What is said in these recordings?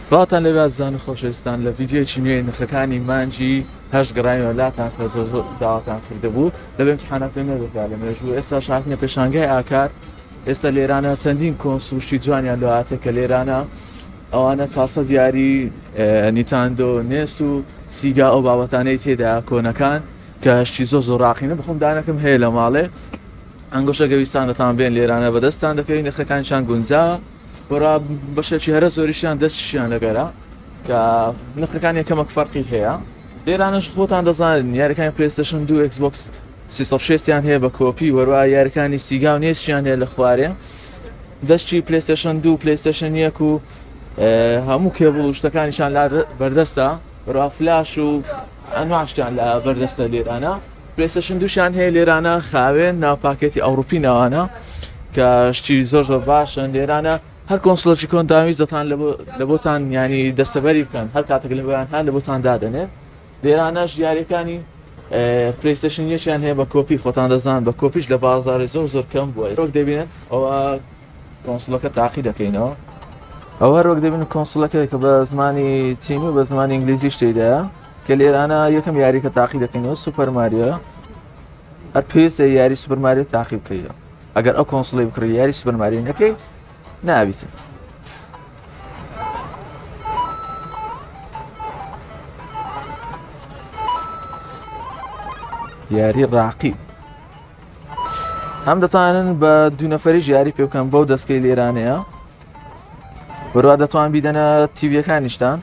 سڵاتان لەبێ ئازیزان و خۆشەویستان لە ڤیدیۆیەکی نوێی نرخەکانی مانجی هەشت گەڕاینەوە لاتان کە زۆر داواتان کردهبوو لەبێ امتحانات پێ نەدەکات لە مێژوو ئێستا شاکنە پێشانگای ئاکار ئێستا لێرانە چەندین کۆنسوشتی جوانیان لەواتە کە لێرانە ئەوانە 400 یاری نیتاندۆ نێس و سیگا ئەو بابەتانەی تێدا کۆنەکان کە هەشتی زۆر ڕاقینە بخۆم دانەکەم هەیە لە ماڵێ ئەنگۆشە گەویستان دەتان بێن لێرانە بەدەستان دەکەوین نرخەکانیشان گونجاوە وەرا بەشێکی هەرە زۆریشیان دەستشیان لەگەرە کە نرخەکان یەکەمەک فەرقی هەیە لێرانەش خۆتان دەزانن یاریەکانی پلەیستێشن 2 ئێکسبۆکس 360یان هەیە بە کۆپی وەروە یاریەکانی سیگا و نێسیان هەیە لە خوارێ دەستی پلەیستێشن 2 پلەیستێشن 1 و هەموو کێبڵ و شتەکانیشان بەردەستە وەروە فلاش و ئەنواع شتیان لە بەردەستە لێرانە پلەیستێشن 2شیان هەیە لێرانە خاوێن ناوپاکێتی ئەوروپی ناوانە کە شتی زۆر باشن لێرانە هەر کۆنسڵێکی کۆن داویست دەتان لە بۆتان ینی دەستەبەری بکەن هەر کاتێک لە بۆیان هەر لە بۆتان دادەنێت لێرانەش یاریەکانی پلەیستێشن یەکیان هەیە بە کۆپی خۆتان دەزان بە کۆپیش لە بازاڕی زۆر کەم بووە ڕۆک دەبینن ئەوە کۆنسڵەکە تاقی دەکەینەوە ئەوە هەروەک دەبینن کۆنسڵەکە کە بە زمانی چینی و بە زمانی ئینگلیزی شتێدایە کە لێرانە یەکەم یاریکە تاقی دەکەینەوە سوپەر ماریۆ هەر پێویستە یاری سوپەر ماریۆ تاقی بکەیتەوە ئەگەر ئەو کۆنسڵی بکڕی یاری سوپەر ماریۆ نەکەی نابیسە یاری ڕاقی هەم دەتوانن بە دوو نەفەریش یاری پێ بکەن بەو دەستکەی لێرانەیە بەروە دەتوان بیدەنە تیڤیەکانیشتان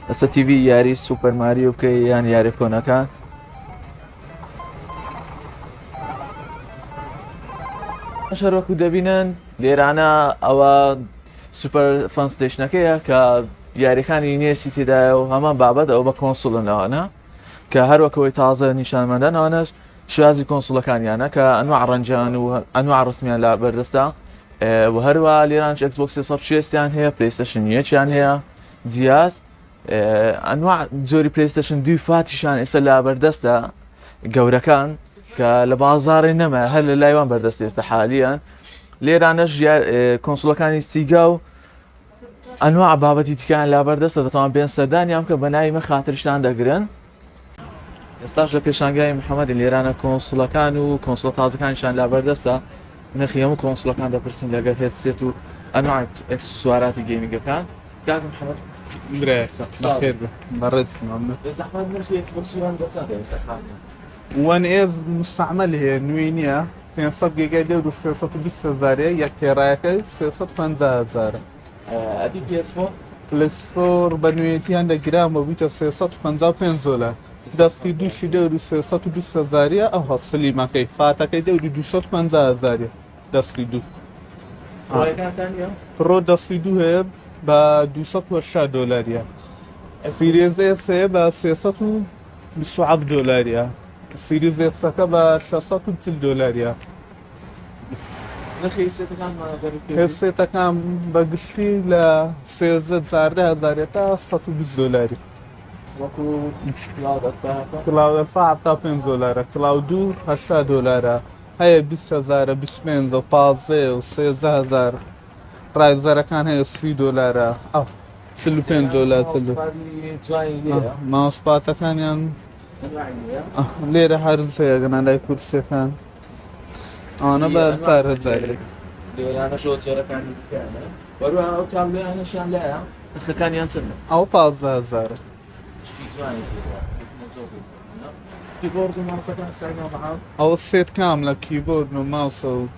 ئەستا تیڤی یاری سوپەر ماریۆ بکەی یان یاری کۆنەکان شەرۆک و دەبینن لێرانە ئەوە سوپەر فەن ستێشنەکەیە کە یاریەکانی نێسی تێدایە و هەمان بابەت ئەو بە کۆنسڵنەوەنە کە هەروەکەوەی تازە نیشانمەدانەوەنەش شازی کۆنسڵەکانیانە کە ئەنواع ڕەنجیان و ئەنواع ڕسمیان لە بەردەستە و هەروە لێرانش ئەکسبۆکس 360یان هەیە پلەیستێشن یەکیان هەیە جیاز ئەنواع جۆری پلەیستێشن 2 فاتیشان ئێستا لە بەردەستە گەورەکان کە لە بازاڕی نەما هەر لە لایوان بەردەست ئێستا حالیان لێرانەش کۆنسڵەکانی سیگا و ئەنواع بابەتی تکان لا بەردەستە دەتوان بێن سەردانیان کە بە ناوی من خاتریشتان دەگرن ئێستاش لە پێشانگای محەممەد لێرانە کۆنسڵەکان و کۆنسڵە تازەکانیشان لا بەردەستە نرخی هەموو کۆنسڵەکان دەپرسین لەگەر هێتسێت و ئەنواع ئەکسسواراتی گێمینگەکان کاک محەممەد وان ئێز مستعمل هەیە نوێی نییە 500 گیگای لێ و 320 یەک تێڕایەکەی 350 ئەدی PS4 پلسفۆر بە نوێتیان دەگرامەوە بیتە 355 دلار دەستی دووشی دەور و 320 ئەو هەسلیمەکەی فاتەکەی دەور 250 دەستی دوو پڕۆ دەستی دوو هەیە بە 260 دلاریە سیریزێس هەیە بە 327 دلاریە سیریزێکسەکە بە 640 دلاریە هێسێتەکان بە گشتی لە 13 تا 120 دلاری کلااوەفا 5 دلارە کلااو دوو 8 دلارە هەیە 20,000 25 و 15 و 13,000 ڕایزەرەکان هەیە 30 دلارە ئەو 45 دلار ماوسپاتەکانیان لێرە هەرز هەیە گەنە لای کورسەکان ئەوانە بە 4,000 نرخەکانیان چەندە؟ ئەو 15,000 ئەوە سێت کام لە کیبۆرد و ماوسە و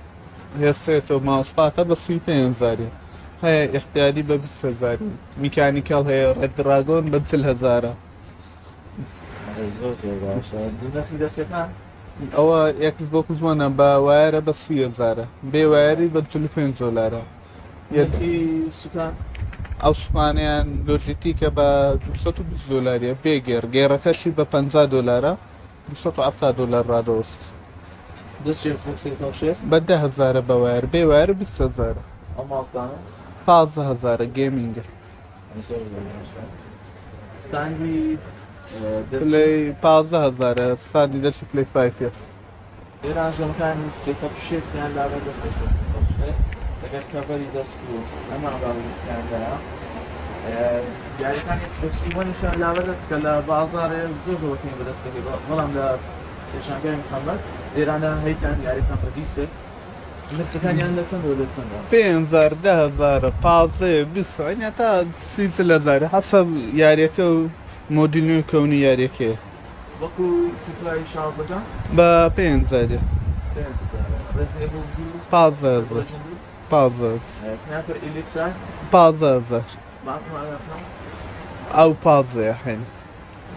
هێسێت و ماوسپاتە بە 35,000 هەیە ئیحتیاجی بە 20,000 میکانیکەڵ هەیە ڕێدراگۆن بە 40,000 ئەوە یەکس بۆ کوزمانە بە وایرە بە 30,000 بێ وایری بە 45 دلارە سوکان ئەو سوپانیان لۆژیتیکە بە 220 دلاریە بێگێر گێڕەکەشی بە 50 دلارە 270 دلار ڕادەوەست بە 10,000 بە وایر بێ وایر 20,000 15,000 گێمینگە پلی 15,000 ستاندی دەشی پلی 5 لێرانژەمەکانی 360یان لا بەردەستە لەگەر کەڤەری دەست و ئەما باوریان دەرا یاریەکانی ئەکسپۆکسیوانیشان لاوە دەست کە لە بازاڕێ زۆر زۆرترین بەدەستەکەی بەڵام لە پێشانگای محەممەد لێرانە هەیتان یاریەکان بە دیسێک نرخەکانیان لە چەند لە چەندە 5,000 10,000 15 20 يعني تا 30,000 حسب یاریەکە و مۆدیلنی کەونی یاریەکەیە وەکو فیفای 16 بە 5,000 15,000 15,000 سنایپەر ئیلیت چای 15,000 باتمانەکان ئەو 15 حین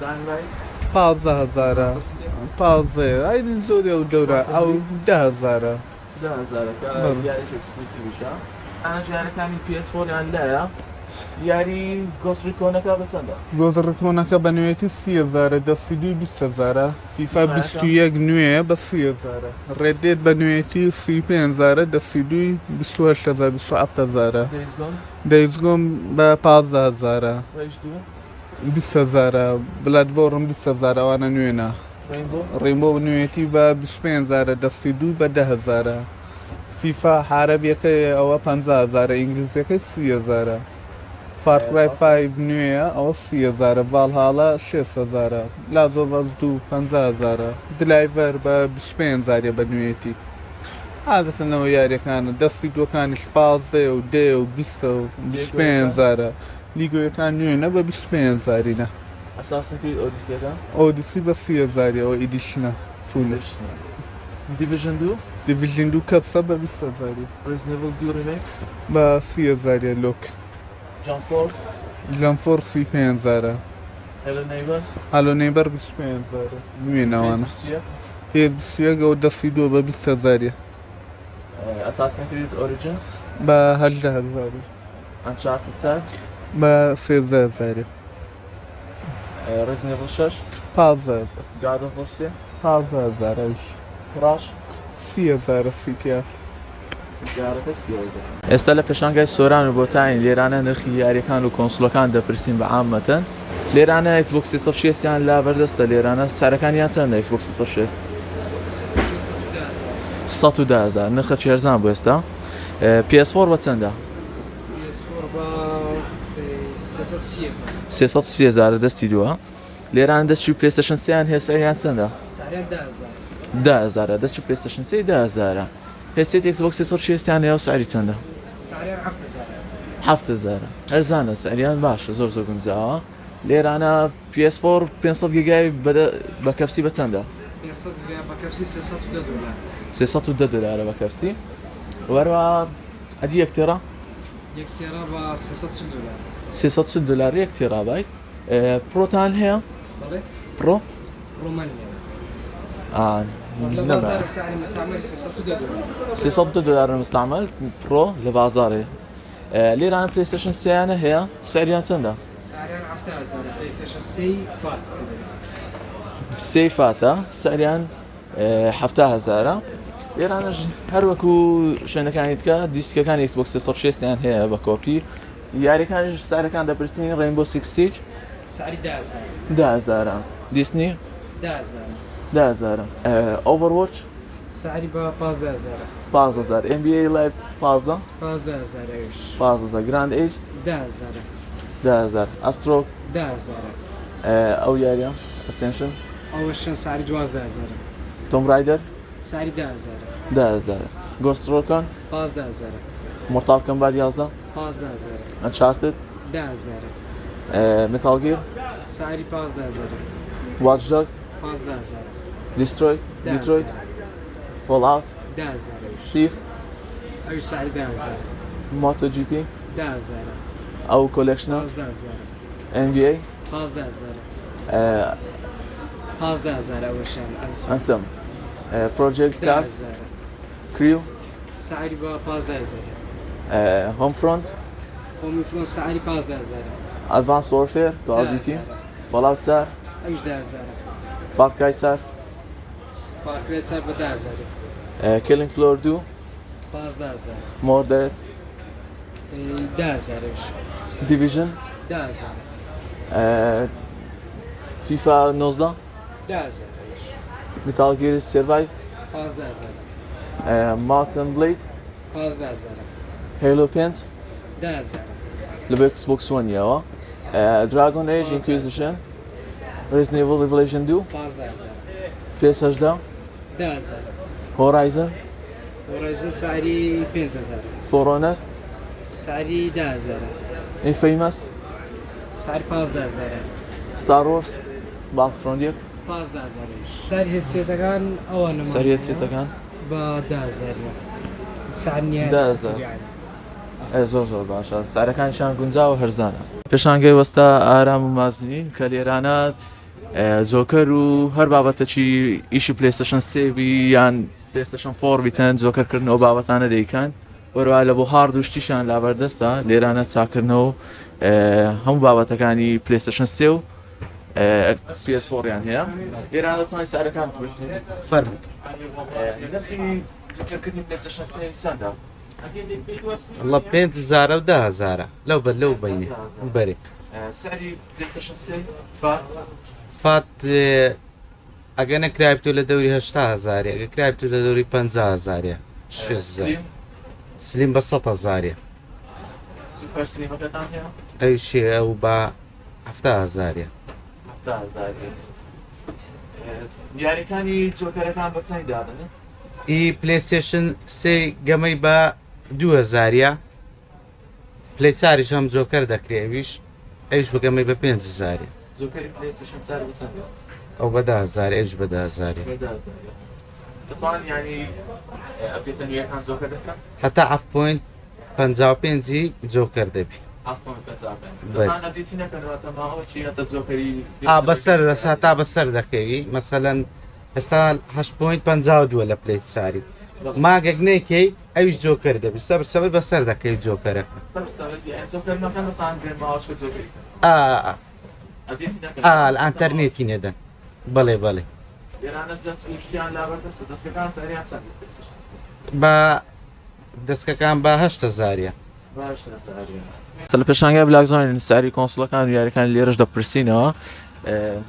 دانلای 15,000 15 ئەینی زۆری ئەو دەورە ئەو 10,000 10,000کە یاریش ئەکسپۆسیویشە ئەنا ژیارەکانی PS4 یان لایە یاری گۆسریکۆنەکە بە چەندە گۆزڕکۆنەکە بە نوێتی 30,000 دەستی دوی 20,000 فیفا 21 نوێ بە 30,000 ڕێدێت بە نوێتی 35,000 دەستی دوی 28,000 27,000 دەیزگۆم بە 15,000 ڕێژ دوو 20,000 بلات بۆڕم 20,000 ئەوانە نوێنە ڕێنبۆ ڕێنبۆ نوێتی بە 25,000 دەستی دوو بە 10,000 فیفا حارەبیەکەی ئەوە 50,000 ئینگلیزیەکەی 30,000 فارکرای 5 نوێیە ئەوە 30,000 ڤالهاڵە 6,000 لا زۆر بەز دوو 50,000 دلایڤەر بە 25,000 بە نوێتی عادەتەنەوە یاریەکانە دەستی دووەکانیش 15 و 10 و 20 و 25,000 لیگۆیەکان نوێنە بە 25,000 ئەساسەکەی ئۆدیسیەکە ئۆدیسی بە 30,000 ئەوە ئیدیشنە فولش دیڤژن دوو دیڤژن دوو کەپسە بە 20,000 ڕێزنێڤڵ دوو ڕێمێک بە 30,000 لۆک جان فۆرس ژەمفۆر 35,000 هێلە نەیبەر هەلۆ نەیبەر 25,000 نوێنەوانە پێز 21 ئەو دەستی دووە بە 20,000 ئەساسەکەی ئۆریجنس بە 18,000 ئەنچارتد چار بە 13,000 ڕێزنێڤڵ 6 15,000 گادە فۆرسێ 15,000 ئەوش فڕاش 30,000 سیتیا ئێستا لە پێشانگای سۆران و بۆتاین لێرانە نرخی یاریەکان و کۆنسڵەکان دەپرسین بە عامەتەن لێرانە Xbox 360یان لا بەردەستە لێرانە سەرەکانیان چەندە Xbox 360 110,000 نرخە چێرزان بۆ ئێستا PS4 بە چەندە 330,000 دەستی دووە لێران دەستی پلیستشن سیان هێسەریان چەندە 10,000 دەستی پلیستشن سی 10,000 هێسێت Xbox 360یان هەیە و سعری چەندە 7,000 هەرزانە سەریان باشە زۆر زۆر گونجاوە لێرانە PS4 500 گیگای بە کەپسی بە چەندە 310 دلارە بە کەپسی وەروە ئەدی یەک تێرە 330 دلار یەک تێرابایت پرۆتان هەیە پرۆ 300 دلار مستعمل پرۆ لە بازارێ لێرانە پلیستشن سیانە هەیە سەریان چەندە سێ فاتە سەریان 7,000 لێرانەش هەروەکو شوێنەکانی تکە دیسکەکانی Xbox 360یان هەیە بە کۆپی یاریەکانیش سارەکان دەپرسین ڕێنبۆ سیکس سیج 10,000 دیسنی 10,000 Overwatch سعری بە 15,000 15,000 NBA Live 15 15,000 Grand Ace 10,000 Astro 10,000 ئەو یاریە Ascension ئەوەشن سعری 12,000 Tomb Raider سعری 10,000 10,000 Ghost Recon 15,000 Mortal Kombat 11 15,000 Uncharted 10,000 Metal Gear سعری 15,000 Watch Dogs 15,000 Detroit Fallout 10,000 Thief ئەوش سعری 10,000 MotoGP 10,000 ئەو کۆلێکشنە 15,000 NBA 15,000 ئەوەشان ئەنتم Project Cars 10,000 Crew سعری بە 15,000 Homefront هۆمیفرۆن سعری 15,000 Advanced Warfare Call of Duty Fallout 4 ئەوش 10,000 Far Cry 4 پارکرێت چار بە 10,000 Killing Floor 2 15,000 Murdered 10,000 Division 10,000 FIFA 19 10,000 Metal Gear Survive 15,000 Mountain Blade 15,000 Halo Paint 10,000 لە Xbox One-یەوە Dragon Age Inquisition Resident Evil Revelation 2 15,000 PS18 10,000 Horizon Horizon سعری 5,000 For Honor سعری 10,000 Infamous سعری 15,000 Star Wars Battlefront 1 15,000 سعری هستیەکان ئەوە سەریەتەکان بە 10,000 سعر نیە 10,000 زۆر باشە سارەکانیشان گونجا و هەرزانە پێشانگەی وەستا ئارام و مازنین کە لێرانە جۆکەر و هەر بابەتەکی ئیشی پلێستشن سێوی یان پلێستشن فۆر بیتەن جۆکەرکردنەوە بابەتانە دەیکەن وەروە لە بۆ هارد و شتیشان لابەردەستە لێرانە چاکردنەوە هەموو بابەتەکانی پلێستشن سێ و PS4یان هەیە لێرانە دەتوانین سارەکان بپرسین فەرموو نرخی جۆکەرکردنی پلێستشن سێ چەندە؟ والله 5,000 و 10,000 لەو بەر لەو بینێ بەرێ سعری پلێستشن سێ فات فات ئەگە نەکرایبتو لە دەوری 8,000 ئەگە کرایبتو لە دەوری 50,000 سلیم بە 100,000 سوپەر سلیمەکەتان هەیە؟ ئەو شێ ئەو بە 7,000 یاریەکانی جۆکەرەکان بە چەند دادن؟ ئی پلێستێشن سێ گەمەی بە 2,000 پلەی چاریش هەم جۆکەر دەکرێویش ئەوش بەگەمەی بە 5,000 جۆکەری پلێستشن چار بە چەند؟ ئەو بە 10,000 ئەوش بە 10,000 دەتوانن ینی ئەپدێتە نوێیەکان جۆکەر دەکەن؟ هەتا 7.55 جۆکەر دەبی ئەپدێتی نەکەنەوەتە ماوە چی هەتە جۆکەری بەسەر دەس هەتا بەسەر دەکەوی مەسەلەن ئێستا 8.52 لە پلەی چاری ماگەک نێکەی ئەویش جۆکەر دەبی سەبر بەسەر دەکەی جۆکەرە جۆکەرەکەتان بێ ماوەشکە جۆکەری ئەتەرنێتی نێدەن بەڵێ بەڵێ لێرانە جەست و شتیان لابەردەستە دەستەکان سەریان چەند بە دەستکەکان بە 8,000 لە پێشانگای بلاگزانین ساری کۆنسڵەکان و یاریەکان لێرەش دەپرسینەوە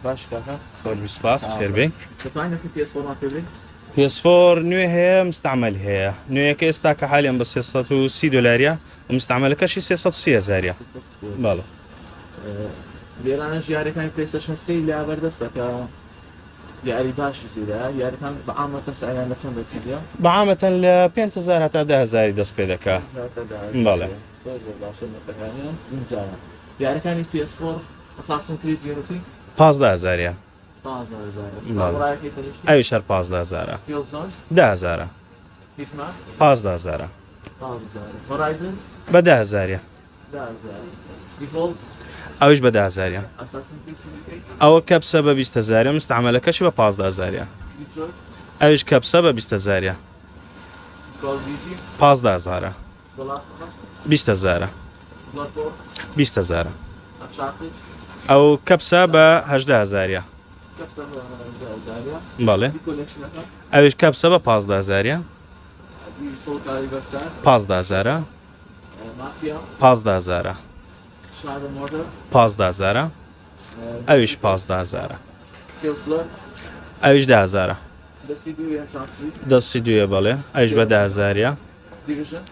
باش کاکە خۆش سپاس خێربێ دەتوانین PS4مان پێ بڵێن؟ PS4 نوێ هەیە مستعمل هەیە نوێیەکە ئێستا کە حالیان بە 330 دلارە و مستعملەکەشی 330,000 باڵە لێرانەش یاریەکانی پلێستشن سێ لابەردەستە کە یاری باشی زیرە یاریەکان بە عامەتە ساریان لە چەند دەچیدە؟ بەعامەتەن لە 5,000 هەتا 10,000 دەست پێ دەکا بەڵێ باشە نرخەکانیان اینجایە یاریەکانی PS4 ئەساسن کریت یونیتی 15,000 15,000 ئەویش هەر 15,000 Killzone 10,000 Hitman 15,000 15,000 Horizon بە 10,000 10,000 Default ئەویش بە 10,000 Assassin's Creed Syndicate ئەوە کەپسە بە 20,000 مستعملەکەشی بە 15,000 Detroit ئەویش کەپسە بە 20,000 Call of Duty 15,000 The Last of Us 20,000 Bloodborne 20,000 Uncharted ئەو کەپسە بە 18,000 Capsa 10,000 بەڵێ Collectionەکە ئەویش کەپسە بە 15,000 Soul Calibur 15,000 Mafia 15,000 Shadow Mordor 15,000 ئەویش 15,000 Killfloor ئەویش 10,000 Destiny 2 Uncharted دەستی دوێ بەڵێ ئەویش بە 10,000 Division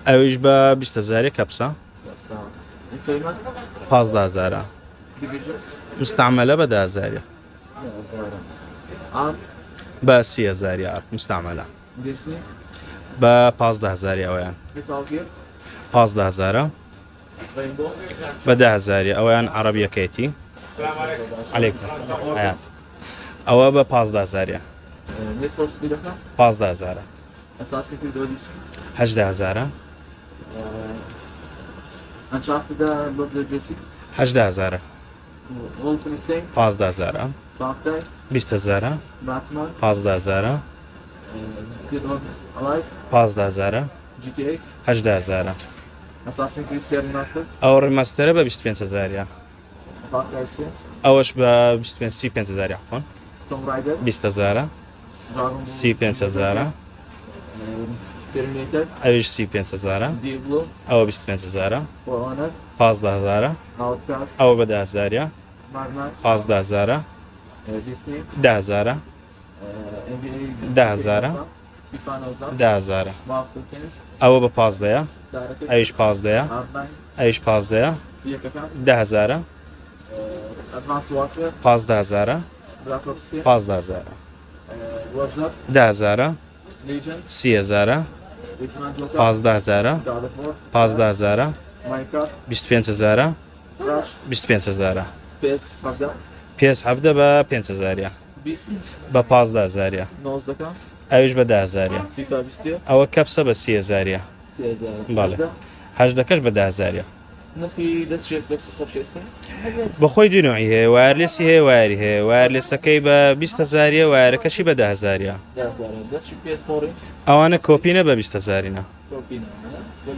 ئەویش بە 20,000 کەپسە Infamous 15,000 Division مستعملە بە 10,000 Ark بە 30,000 ئارک مستعملە Disney بە 15,000 ئەویان Metal Gear 15,000 Rainbow بە 10,000 ئەویان عەرەبیەکەیەتی عەلەیکم حەیات ئەوە بە 15,000 Need for Speedەکە 15,000 Assassin's Creed Odyssey 18,000 Uncharted Blood Legacy 18,000 Wolfenstein 15,000 Far Cry 20,000 Batman 15,000 Dead or Alive 15,000 GTA 18,000 Assassin's Creed Remastered ئەو ڕێمەستەرە بە 25,000 Far Cry 3 ئەوەش بە 25,000 عفۆن Tomb Raider 20,000 Dragon Ball 35,000 Terminator ئەویش 35,000 Diablo ئەوە 25,000 For Honor 15,000 Outcast ئەوە بە 10,000 Mad Max 15,000 Disney 10,000 NBA 10,000 FIFA 19 10,000 Battlefield 15 ئەوە بە 15 Zarek ئەویش 15 Hardline ئەویش 15 یەکەکان 10,000 ئەدڤانس واتر 15,000 بلاک ئۆپس 15,000 وەژلەکس 10,000 لیجن 30,000 ویتمان جۆکە 15,000 گادەفۆر 15,000 ماینکرافت 25,000 کراش 25,000 پێس 17 پێس 17 بە 5,000 20 بە 15,000 نۆزدەکان ئەویش بە 10,000 فیفا 20 ئەوە کەپسە بە 30,000 30,000 بەڵێ 18کەش بە 10,000 نرخی دەستشی ئەکسبۆکس 360 بەخۆی دوونەوەی هەیە وایرلسی هەیە وایری هەیە وایرلسەکەی بە 20,000 وایرەکەشی بە 10,000 دەستشی PS4 ئەوانە کۆپینە بە 20,000 کۆپینە بە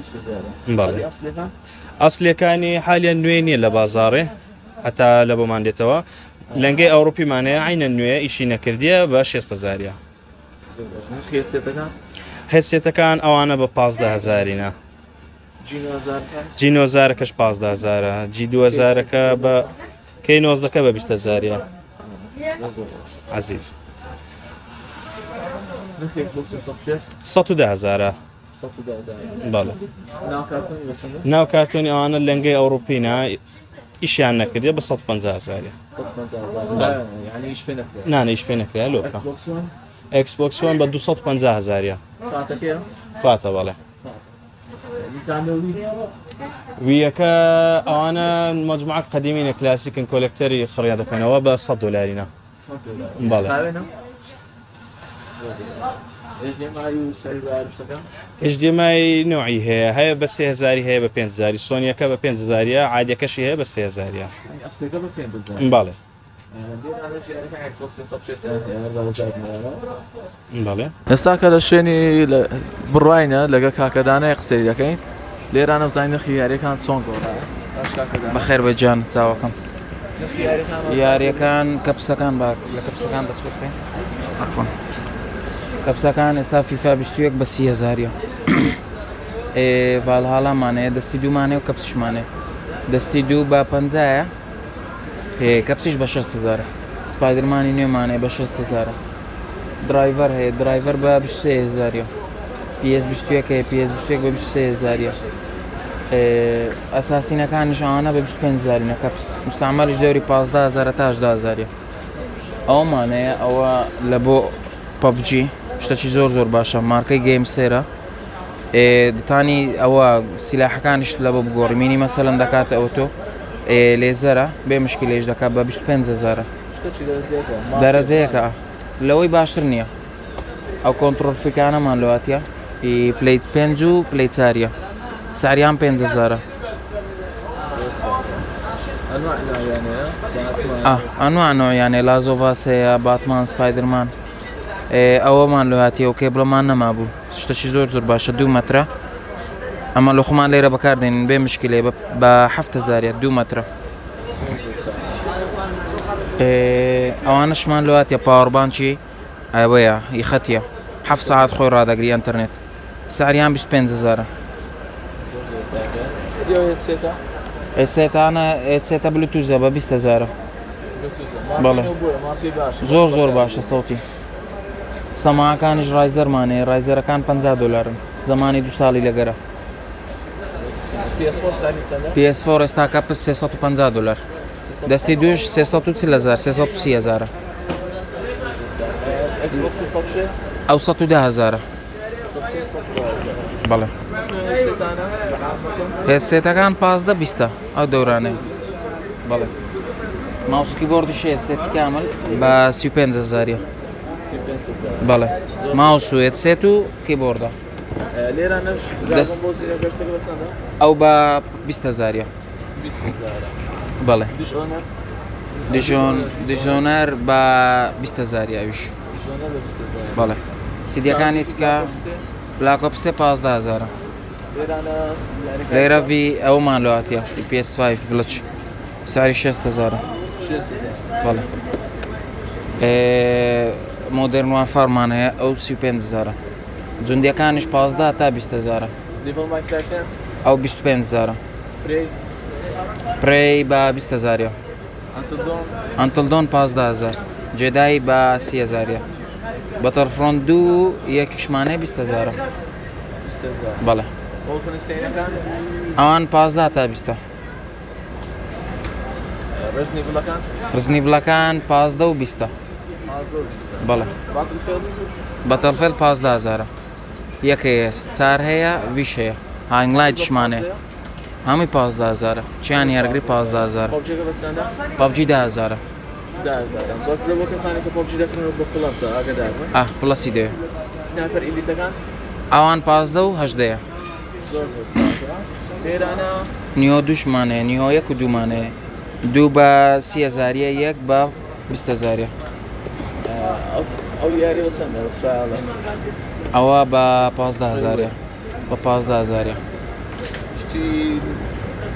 20,000 بەڵێ ئەسلەکان ئەسلەکانی حالیان نوێ نییە لە بازاڕێ هەتا لە بۆمان دێتەوە لەنگەی ئەوروپیمانەیە عینە نوێ ئیشی نەکردیە بە 6,000 نرخی هێدسێتەکان هێدسێتەکان ئەوانە بە 15,000 جینۆزارەکان جینۆزارەکەش 15,000 جی 2000کە بە کەی 90کە بە 20,000 عزیز نرخی ئەکسبۆکس 360 110,000 110,000 بەڵێ ناوکارتۆنی بەسەندە ناو کارتۆنی ئەوانە لەنگەی ئەوروپینە ئیشیان نەکردێ بە 150,000 150,000 یعنی ئیش پێ نەکرێت نانەیش پێ نەکرێ لۆکە ئەکسبۆکس وان ئەکسبۆکس وان بە 250,000 ساتەکەیە فاتە بەڵێ دیزانەوی ویەکە ئەوانە مجموعە قەدیمینە کلاسیکن کۆلکتەری خڕیا دەکەنەوە بە 100 دلارینە بەڵێ قاوێنە HDMI و سەری وایرشتەکان HDMI نوعی هەیە بە 3000 هەیە بە 5,000 سۆنیەکە بە 5,000 عادیەکەشی هەیە بە 3000 ئەسلەکە بە 5,000 بەڵێ بەڵێ ئێستا کە لە شوێنی بڕواینە لەگە کاکەدانای قسەی دەکەین لێرانە بزانین نرخی یاریەکان چۆن گۆڕایە بەخێر بەجان چاوەکەم یاریەکان کەپسەکان با لە کەپسەکان دەست بکەین عەفوان کەپسەکان ئێستا فیفا 21 بە 30,000 ڤالهاڵامانەیە دەستی دوومانێ و کەپسشمانێ دەستی دوو بە 50 کەپسیش بە 6,000 سپایدرمانی نوێمانێ بە 6,000 درایڤەر هەیە درایڤەر بە 23,000 PS 21 PS 21 بە 23,000 ئەساسینەکانیش ئەوانە بە 25,000 کەپس مستعمەلیش دەوری 15,000 تا 18,000 ئەومانەیە ئەوە لە بۆ PUBG شتێکی زۆر باشە مارکەی گەیم سێرە دەتانی ئەوە سیلاحەکانیش لە بۆ بگۆڕی مەسەلەن دەکاتە ئۆتۆ لێزەرە بێ مشکلێش دەکات بە 25,000 دەرەجەیەکە لەوەی باشتر نییە ئەو کۆنتڕۆلفیکانەمان لەواتیە پلیت 5 و پلیت 4 ساریان 5,000 ئەنوانەوەیانێ لازۆڤاس هەیە باتمان سپایدرمان ئەوەمان لەواتیە و کێبڵەمان نەمابوو شتێکی زۆر باشە 2 مەترە ئەمە لە خۆمان لێرە بەکاردێنین بێ مشکلێ بە 7,000 2 مەترە ئەوانشمان لەواتیە پاوەڕبانکی ئەوەیە یخەتیە 7 ساعت خۆی ڕادەگری ئەنتەرنێت ساریان 25,000 سێتە بلوتوزە بە 20,000 بەڵێ زۆر باشە سەوتی سەماعەکانیش ڕایزەرمانەیە ڕایزەرەکان 50 دلارن زمانی 2 ساڵی لەگەرە PS4 ئێستا کەپس 350 دلار دەستی دوش 330,000 330,000 ئەو 110,000 بەڵێ هێدسێتەکان 15-20 ئەو دەورانەیە بەڵێ ماوسکی بۆردیش هەیە سێتی کامل بە 35,000 بەڵێ ماوس و هێدسێت و کیبۆردە ئەو بە 20,000 بەڵێ دیژۆنەر بە 20,000 ئەویش بەڵێ سیدیەکانی تکە بلاکۆپسێ 15,000 لێرە ڤی ئەومان لەواتیە PS5 ڤلچ ساری 6,000 بەڵێ مۆدێرنوان فارمان هەیە ئەو 35,000 جوندیەکانیش 15 تا 20,000 ئەو 25,000 پرەی بە 20,000 ئەنتڵدۆن 15,000 جێدایی بە 30,000 بەتەرفرۆن 2 یەکیشمانەی 20,000 بەڵێ وڵفنستینەکان ئەوان 15 تا 20. ڕزنی بڵەکان ڕزنیڤڵەکان 15 و 20. بەڵێ بەتەڵفێل 15,000. یەک هەیە چار هەیە ویش هەیە هانگلای دشمانێ هەمووی 15,000 چیان یارگری 15,000 پۆبجێکە بە چەندە؟ پەبجی 10,000 بەس لە بۆ کەسانی کە پۆبجی دەکردن بە پڵەسە ئاگدار بن پڵەسی دێ سنایپەر ئیلیتەکان ئەوان 15 و 8 زۆر چاکە لێرانە نیۆ دوشمانەیە نیۆ یەک و دوومانەیە دوو بە 30,000 یەک بە 20,000 ئەو یاریەوە چەندە ترایڵە ئەوە بە 15,000 بە 15,000 شتی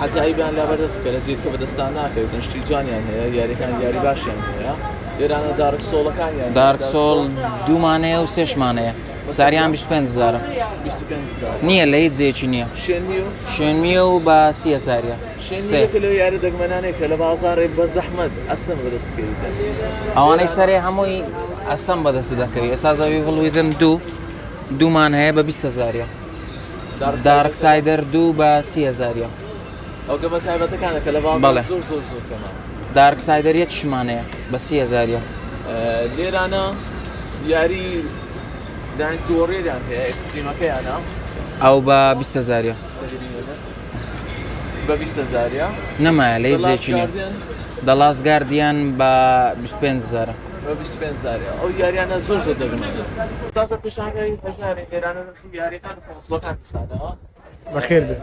عجایبیان لا بەردەست کە لە جێت کە بەدەستان ناکەوێتن شتی جوانیان هەیە یاریەکان یاری باشیان هەیە لێرانە دارک سۆڵەکانیان دارک سۆڵ دوومانەیە و سێشمانەیە ساریان 25,000 نییە لە هیچ جێکی نییە شێنمی و شوێنمیە و بە 30,000 شێنمیەکە لەو یاری دەگمەنانەیە کە لە بازاڕێ بە زەحمەت ئەستەم بەدەستکەویتە ئەوانەی سەرێ هەمووی ئەستەم بەدەست دەکەوی ئێستا دەوی بڵویدن دوومان هەیە بە 20,000 دارک سایدەر دوو بە 30,000 ئەو گەمە تایبەتەکانە کە لە بەڵێ. بازار زۆر زۆر زۆر کەمە دارک سایدەر یەک شمانەیە بە 30,000 لێرانە یاری دانستی وەڕێریان هەیە ئەکستریمەکەیانە ئەو بە 20,000 بە 20,000 نەمایە لە هیچ جێکی نییە دەڵاس گاردیان بە 25,000 بە 25,000 ئەو یاریانە زۆر زۆر دەگمەنە چاکە پێشانگەی هەژاری لێرانە یاریەکان کۆنسڵەکان کەسانەوە بەخێر بێ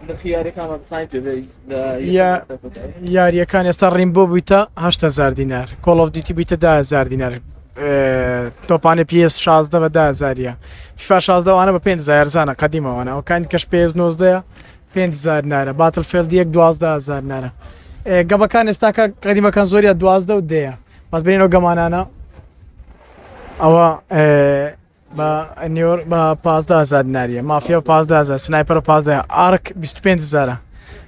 نرخی یاریەکانمە بزانین پێ یاریەکان ئێستا ڕیمبۆ بوویتە 8,000 دینار کۆڵ ئۆف دیوتی بوویتە 10,000 دینار تۆپانە PS 16 بە 10,000 فیفا 16 وانە بە 5,000 زانە قەدیمەوانە ئەوکانی کەش PS 19 5,000 دینارە باتڵفێلد 12,000 دینارە گەبەکان ئێستاکە قەدیمەکان زۆریە 12 و دەیە بەس برینەوە گەمانانە ئەوە بە نیۆر بە 15,000 دیناریە مافیا 15,000 سنایپەر 15 ئارک 25,000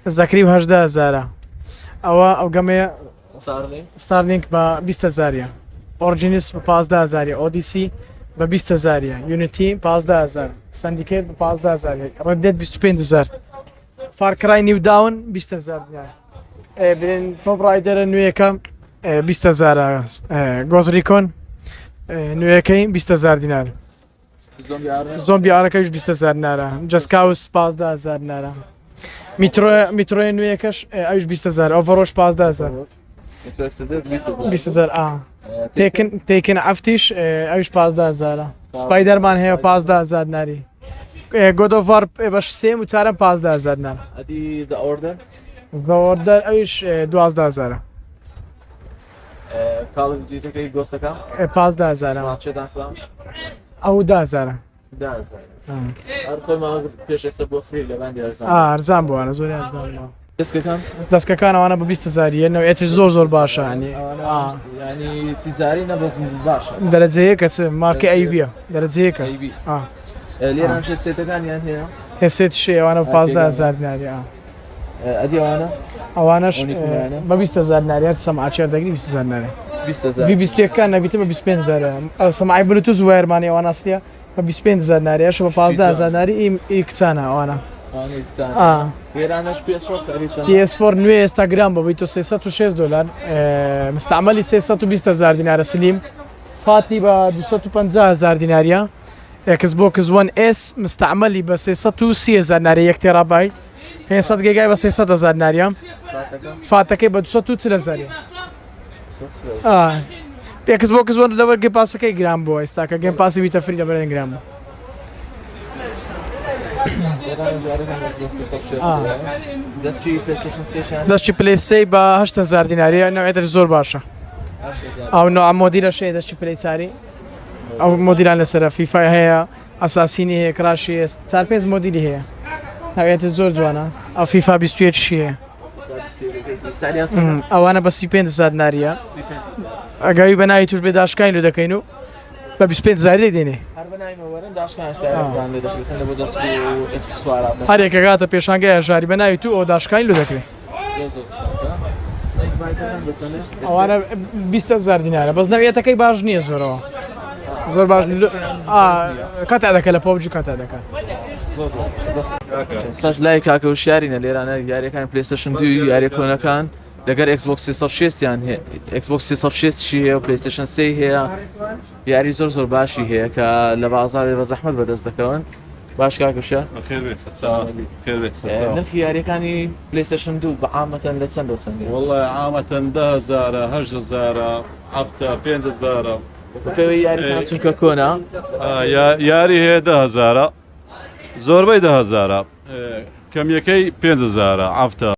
زەکری و 18,000 ئەوە ئەو گەمەیە ستارلینک بە 20,000 ئۆرجینیس بە 15,000 ئۆدیسی بە 20,000 یونیتی 15,000 سندیکێت بە 15,000 ڕەدێت 25,000 فارکرای نیو داون 20,000 دینار برین تۆپ ڕایدەرە نوێیەکە 20,000 گۆزریکۆن نوێیەکەی 20,000 دینار زۆمبی ئارەکەیش 20,000 دینارە جەسکاوس 15,000 دینارە میترۆی نوێیەکەش ئەوش 20,000 ئۆڤەڕۆژ 15,000 20,000 تێکن ئەفتیش ئەوش 15,000 سپایدەرمان هەیە 15,000 دیناری گۆدۆڤار بەش سێم و چارەم 15,000 دینار زەوەردەر ئەوش 12,000 کاڵجیتەکەی گۆستەکە 15,000 ئەو 10,000 خۆیمان پێش ئێستا بۆ فری لە باندی ئارزان بووانە زۆر ئارزان دەستەکان دەستکەکانەوەوانە بە 20,000 ئێتر زۆر زۆر باشە ینی ینی تیجاری نەبەست باشە دەرەجەیەکە چ مارکە ئەیبیە دەرەجەیەکە لێران شێت سێتەکانیان هەیە هێسێت شێوانە 15,000 دیناری ئەدیوانە ئەوانش بە 20,000 دیناری هەر سەماچێر دەگری 20,000 دیناری V21کان نەبیتە بە 25,000 سەماعی بلوتوز وایرمانی ئەوان ئەستیە بە 25,000 دیناریش بە 15,000 دیناری ئی کچانە ئەوانە PS4 نوێ ئێستاگرام بە بۆی تۆ 306 دلار مستعملی 320,000 دینارە سلیم فاتی بە 250,000 دیناریە Xbox One S مستعملی بە 330,000 دیناری 1 تێرابایت 500 گیگای بە 300,000 دیناریە فاتەکەی بە 240,000 Xbox One لەوەر گێم پاسەکەی گرام بووە ئێستاکە گێم پاسی بیتە فری لە بەرێن گرام بوو دەستی پلی سی بە 8,000 دیناریە ناوێتر زۆر باشە ئەو نوع مۆدیلە شێ دەستی پلی چاری ئەو مۆدیلان لەسەر فیفای هەیە ئەساسینی هەیە کراشی 4-5 مۆدیلی هەیە ناوێتر زۆر جوانە ئەو فیفا 21 هەیە ئەوانە بە 35,000 دیناریە ئەگەوی بە ناوی توش بێ داشکای لێ دەکەین و بە 25,000 دێنێ هەرێکە گاتە پێشانگای ژاری بە ناوی تو ئەو داشکین لێ دەکرێت ئەوانە 20,000 دینارە بەس نەوێتەکەی باش نییە زۆرەوە زۆر باش کاتا دەکە لە پۆبجی کاتا دەکات ساش لای کاکە و شارینە لێرانە یاریەکان پلیستشن 2 یاری کۆنەکان لەگەر Xbox 360 یان Xbox 360 هەیە و پلیستشن 3 هەیە یاری زۆر باشی هەیە کە لە بازارێ بە زەحمەت بەدەست دەکەون باش کاکەشە خير بيت خير بيت نفی یاریەکانی پلیستشن 2 بەعامەتەن لە چەند چەندی والله عامة 10,000 8,000 عفتا 5,000 پێوەی یاریەکان چونکە کۆنا یاری هەیە 10,000 زۆربەی 10,000 کەمیەکەی 5,000 عفتا